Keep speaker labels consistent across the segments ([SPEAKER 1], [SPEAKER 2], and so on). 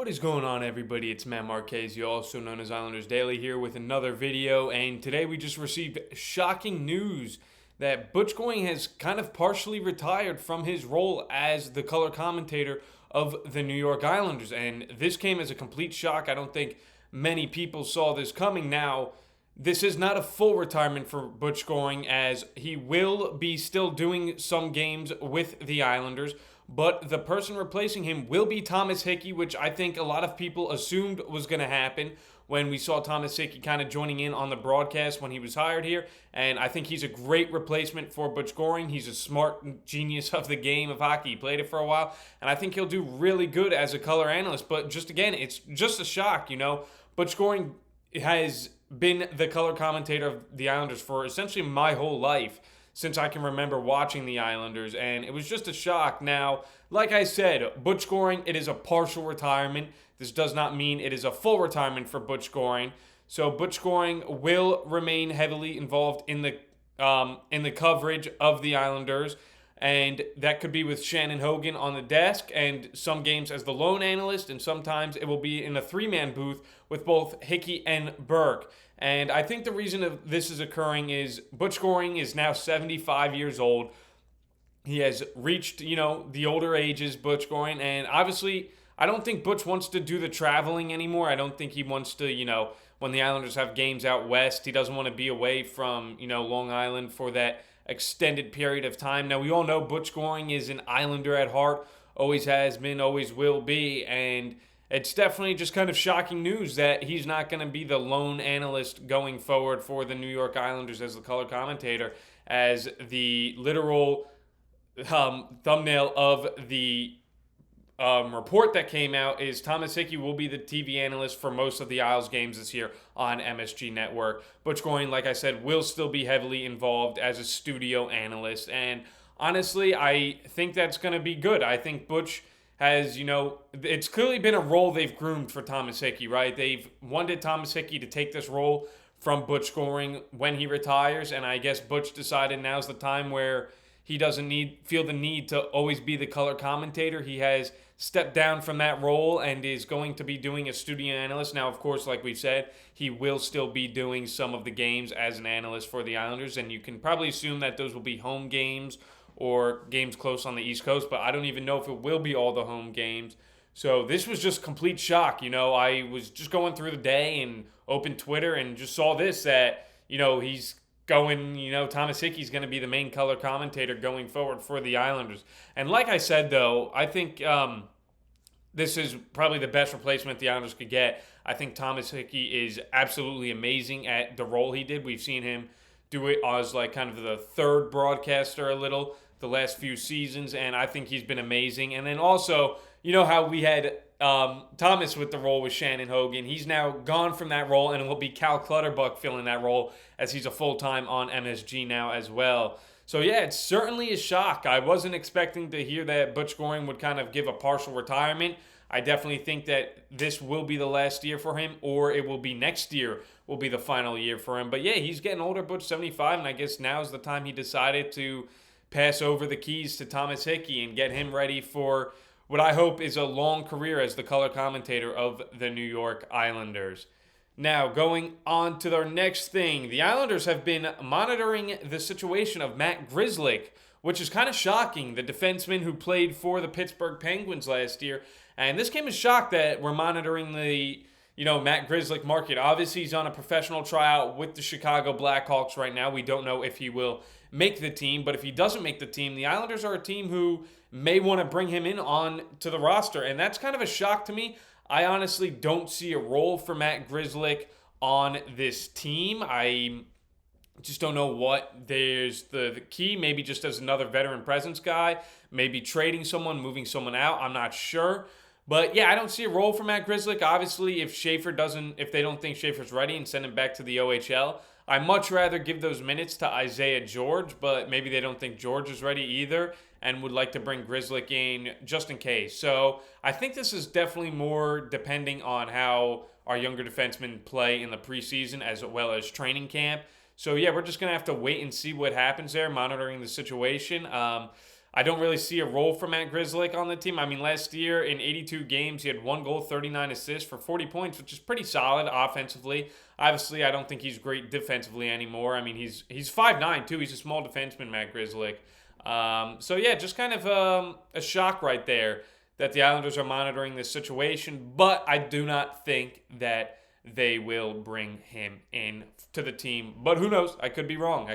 [SPEAKER 1] What is going on, everybody? It's Matt Marchese, also known as Islanders Daily, here with another video. And today we just received shocking news that Butch Goring has kind of partially retired from his role as the color commentator of the New York Islanders. And this came as a complete shock. I don't think many people saw this coming. Now, this is not a full retirement for Butch Goring, as he will be still doing some games with the Islanders, but the person replacing him will be Thomas Hickey, which I think a lot of people assumed was going to happen when we saw Thomas Hickey kind of joining in on the broadcast when he was hired here. And I think he's a great replacement for Butch Goring. He's a smart genius of the game of hockey. He played it for a while, and I think he'll do really good as a color analyst. But just again, it's just a shock, Butch Goring has been the color commentator of the Islanders for essentially my whole life, since I can remember watching the Islanders, and it was just a shock. Now, like I said, Butch Goring, it is a partial retirement. This does not mean it is a full retirement for Butch Goring. So Butch Goring will remain heavily involved in the coverage of the Islanders, and that could be with Shannon Hogan on the desk, and some games as the lone analyst, and sometimes it will be in a three-man booth with both Hickey and Burke. And I think the reason of this is occurring is Butch Goring is now 75 years old. He has reached, the older ages, Butch Goring, and obviously I don't think Butch wants to do the traveling anymore. I don't think he wants to, when the Islanders have games out west, he doesn't want to be away from, Long Island for that extended period of time. Now, we all know Butch Goring is an Islander at heart, always has been, always will be, and it's definitely just kind of shocking news that he's not going to be the lone analyst going forward for the New York Islanders as the color commentator, as the literal thumbnail of the report that came out is Thomas Hickey will be the TV analyst for most of the Isles games this year on MSG Network. Butch Goring, like I said, will still be heavily involved as a studio analyst, and honestly, I think that's going to be good. I think Butch has, it's clearly been a role they've groomed for Thomas Hickey, right? They've wanted Thomas Hickey to take this role from Butch Goring when he retires, and I guess Butch decided now's the time where he doesn't feel the need to always be the color commentator. He has stepped down from that role and is going to be doing a studio analyst. Now, of course, like we've said, he will still be doing some of the games as an analyst for the Islanders, and you can probably assume that those will be home games or games close on the East Coast, but I don't even know if it will be all the home games. So this was just complete shock. I was just going through the day and opened Twitter and just saw this, that, he's going, Thomas Hickey's going to be the main color commentator going forward for the Islanders. And like I said, though, I think this is probably the best replacement the Islanders could get. I think Thomas Hickey is absolutely amazing at the role he did. We've seen him do it as like kind of the third broadcaster a little the last few seasons, and I think he's been amazing. And then also, how we had Thomas with the role with Shannon Hogan. He's now gone from that role, and it will be Cal Clutterbuck filling that role as he's a full-time on MSG now as well. So yeah, it's certainly a shock. I wasn't expecting to hear that Butch Goring would kind of give a partial retirement. I definitely think that this will be the last year for him, or it will be next year will be the final year for him. But yeah, he's getting older, Butch, 75, and I guess now's the time he decided to pass over the keys to Thomas Hickey and get him ready for what I hope is a long career as the color commentator of the New York Islanders. Now, going on to their next thing, the Islanders have been monitoring the situation of Matt Grzelcyk, which is kind of shocking, the defenseman who played for the Pittsburgh Penguins last year. And this came as a shock that we're monitoring the Matt Grzelcyk market. Obviously, he's on a professional tryout with the Chicago Blackhawks right now. We don't know if he will make the team, but if he doesn't make the team, the Islanders are a team who may want to bring him in on to the roster, and that's kind of a shock to me. I honestly don't see a role for Matt Grzelcyk on this team. I just don't know what there's the key. Maybe just as another veteran presence guy, maybe trading someone, moving someone out. I'm not sure. But yeah, I don't see a role for Matt Grzelcyk. Obviously, if they don't think Schaefer's ready and send him back to the OHL, I'd much rather give those minutes to Isaiah George, but maybe they don't think George is ready either and would like to bring Grzelcyk in just in case. So I think this is definitely more depending on how our younger defensemen play in the preseason as well as training camp. So yeah, we're just going to have to wait and see what happens there, monitoring the situation. I don't really see a role for Matt Grzelcyk on the team. I mean, last year in 82 games, he had 1 goal, 39 assists for 40 points, which is pretty solid offensively. Obviously, I don't think he's great defensively anymore. I mean, he's 5'9", too. He's a small defenseman, Matt Grzelcyk. So, yeah, just kind of a shock right there that the Islanders are monitoring this situation. But I do not think that they will bring him in to the team. But who knows? I could be wrong.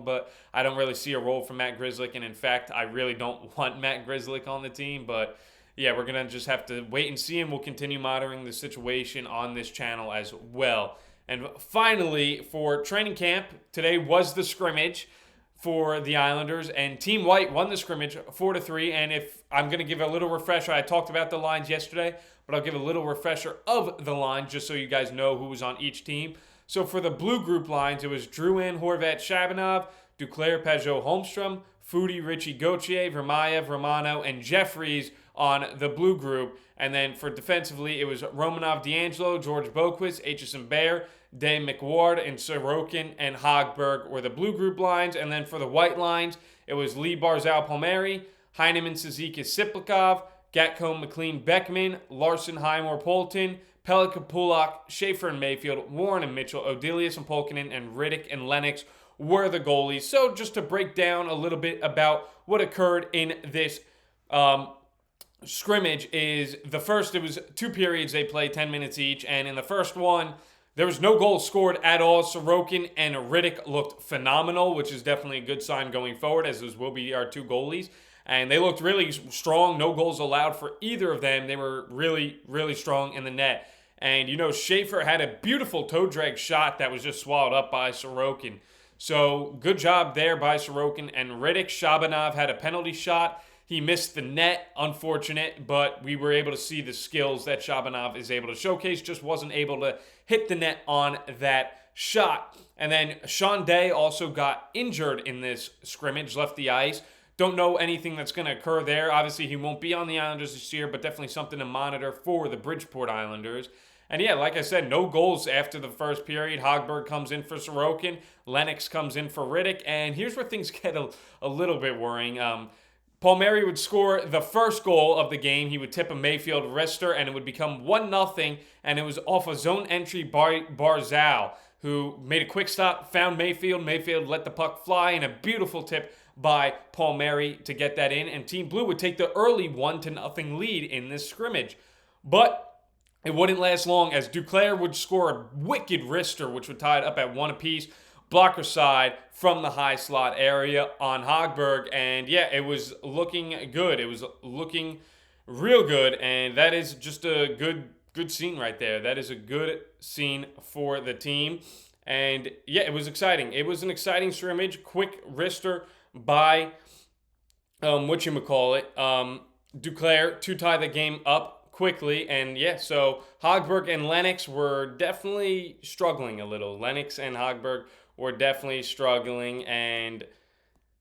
[SPEAKER 1] But I don't really see a role for Matt Grzelcyk. And in fact, I really don't want Matt Grzelcyk on the team. But yeah, we're going to just have to wait and see. And we'll continue monitoring the situation on this channel as well. And finally, for training camp, today was the scrimmage for the Islanders, and Team White won the scrimmage 4-3. And if I'm going to give a little refresher, I talked about the lines yesterday, but I'll give a little refresher of the lines just so you guys know who was on each team. So for the blue group lines, it was Drouin, Horvat, Shabanov, Duclair, Pajot, Holmstrom, Foudy, Ritchie, Gauthier, Vermayev, Romano, and Jeffries on the blue group. And then for defensively, it was Romanov, D'Angelo, George Boquist, Aitchison Bear, Day McWard, and Sorokin and Hogberg were the blue group lines. And then for the white lines, it was Lee, Barzal, Palmieri, Heineman, Cizikas, Siplikov, Gatcomb, McLean, Beckman, Larson, Highmore, Polton, Pelika, Pulak, Schaefer and Mayfield, Warren and Mitchell, Odelius and Polkinen, and Riddick and Lennox were the goalies. So just to break down a little bit about what occurred in this scrimmage is the first, it was 2 periods. They played 10 minutes each. And in the first one, there was no goals scored at all. Sorokin and Riddick looked phenomenal, which is definitely a good sign going forward, as those will be our 2 goalies. And they looked really strong. No goals allowed for either of them. They were really, really strong in the net. And, you know, Schaefer had a beautiful toe drag shot that was just swallowed up by Sorokin. So good job there by Sorokin. And Riddick, Shabanov had a penalty shot. He missed the net, unfortunate, but we were able to see the skills that Shabanov is able to showcase. Just wasn't able to hit the net on that shot. And then Sean Day also got injured in this scrimmage, left the ice. Don't know anything that's going to occur there. Obviously, he won't be on the Islanders this year, but definitely something to monitor for the Bridgeport Islanders. And yeah, like I said, no goals after the first period. Hogberg comes in for Sorokin. Lennox comes in for Riddick. And here's where things get a little bit worrying. Palmieri would score the first goal of the game. He would tip a Mayfield wrister, and it would become 1-0, and it was off a zone entry by Barzal, who made a quick stop, found Mayfield. Mayfield let the puck fly, and a beautiful tip by Palmieri to get that in, and Team Blue would take the early 1-0 lead in this scrimmage. But it wouldn't last long, as Duclair would score a wicked wrister, which would tie it up at 1 apiece. Blocker side from the high slot area on Hogberg. And yeah, it was looking good. It was looking real good. And that is just a good scene right there. That is a good scene for the team. And yeah, it was exciting. It was an exciting scrimmage. Quick wrister by, Duclair to tie the game up quickly. And yeah, so Hogberg and Lennox were definitely struggling a little. Lennox and Hogberg were definitely struggling, and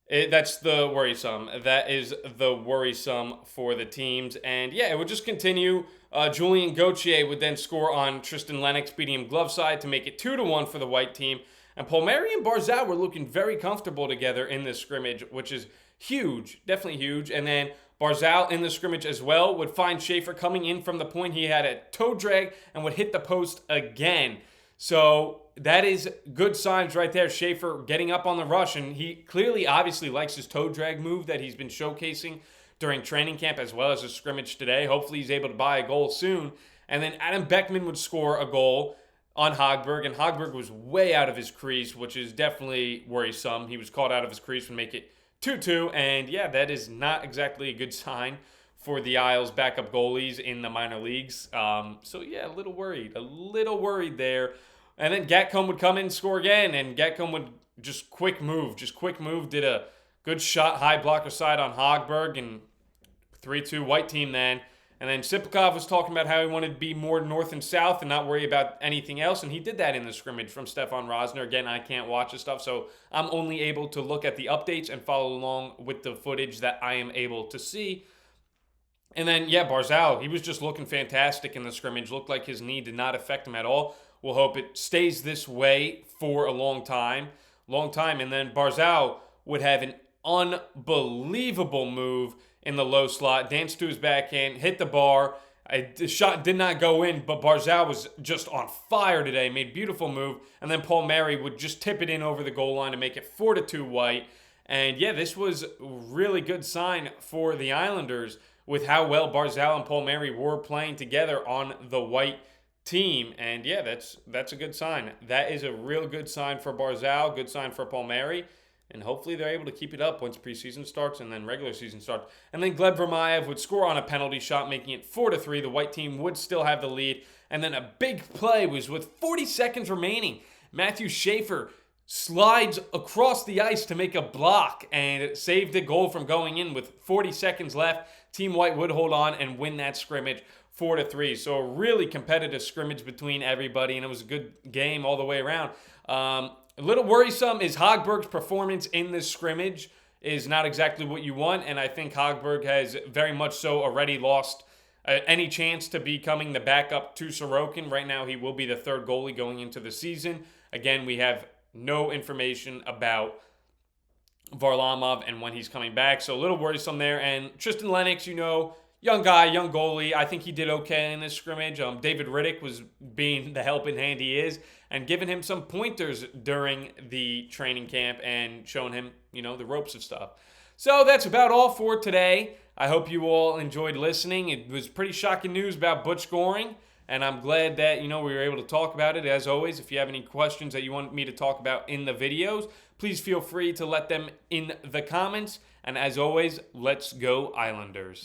[SPEAKER 1] that's the worrisome. That is the worrisome for the teams. And yeah, it would just continue. Julien Gauthier would then score on Tristan Lennox, beating him glove side to make it 2-1 for the white team. And Palmieri and Barzal were looking very comfortable together in this scrimmage, which is huge, definitely huge. And then Barzal in the scrimmage as well would find Schaefer coming in from the point. He had a toe drag and would hit the post again. So that is good signs right there. Schaefer getting up on the rush, and he clearly, obviously likes his toe drag move that he's been showcasing during training camp as well as the scrimmage today. Hopefully he's able to buy a goal soon. And then Adam Beckman would score a goal on Hogberg, and Hogberg was way out of his crease, which is definitely worrisome. He was caught out of his crease and make it 2-2, and yeah, that is not exactly a good sign for the Isles backup goalies in the minor leagues. So yeah, a little worried there. And then Gatcomb would come in and score again, and Gatcomb would just quick move, did a good shot, high blocker side on Hogberg, and 3-2 white team then. And then Siplikov was talking about how he wanted to be more north and south and not worry about anything else, and he did that in the scrimmage from Stefan Rosner. Again, I can't watch this stuff, so I'm only able to look at the updates and follow along with the footage that I am able to see. And then, yeah, Barzal, he was just looking fantastic in the scrimmage. Looked like his knee did not affect him at all. We'll hope it stays this way for a long time. And then Barzal would have an unbelievable move in the low slot, danced to his backhand, hit the bar. The shot did not go in, but Barzal was just on fire today, made beautiful move, and then Palmieri would just tip it in over the goal line to make it 4-2 White. And yeah, this was a really good sign for the Islanders with how well Barzal and Palmieri were playing together on the White team. And yeah, that's a good sign. That is a real good sign for Barzal, good sign for Palmieri. And hopefully they're able to keep it up once preseason starts and then regular season starts. And then Gleb Vermayev would score on a penalty shot, making it 4-3. The White team would still have the lead. And then a big play was with 40 seconds remaining. Matthew Schaefer slides across the ice to make a block and saved the goal from going in with 40 seconds left. Team White would hold on and win that scrimmage 4-3. So a really competitive scrimmage between everybody, and it was a good game all the way around. A little worrisome is Hogberg's performance in this scrimmage is not exactly what you want, and I think Hogberg has very much so already lost any chance to becoming the backup to Sorokin. Right now, he will be the third goalie going into the season. Again, we have no information about Varlamov and when he's coming back, so a little worrisome there. And Tristan Lennox, young guy, young goalie. I think he did okay in this scrimmage. David Riddick was being the helping hand he is and giving him some pointers during the training camp and showing him, the ropes of stuff. So that's about all for today. I hope you all enjoyed listening. It was pretty shocking news about Butch Goring, and I'm glad that, we were able to talk about it. As always, if you have any questions that you want me to talk about in the videos, please feel free to let them in the comments. And as always, let's go Islanders.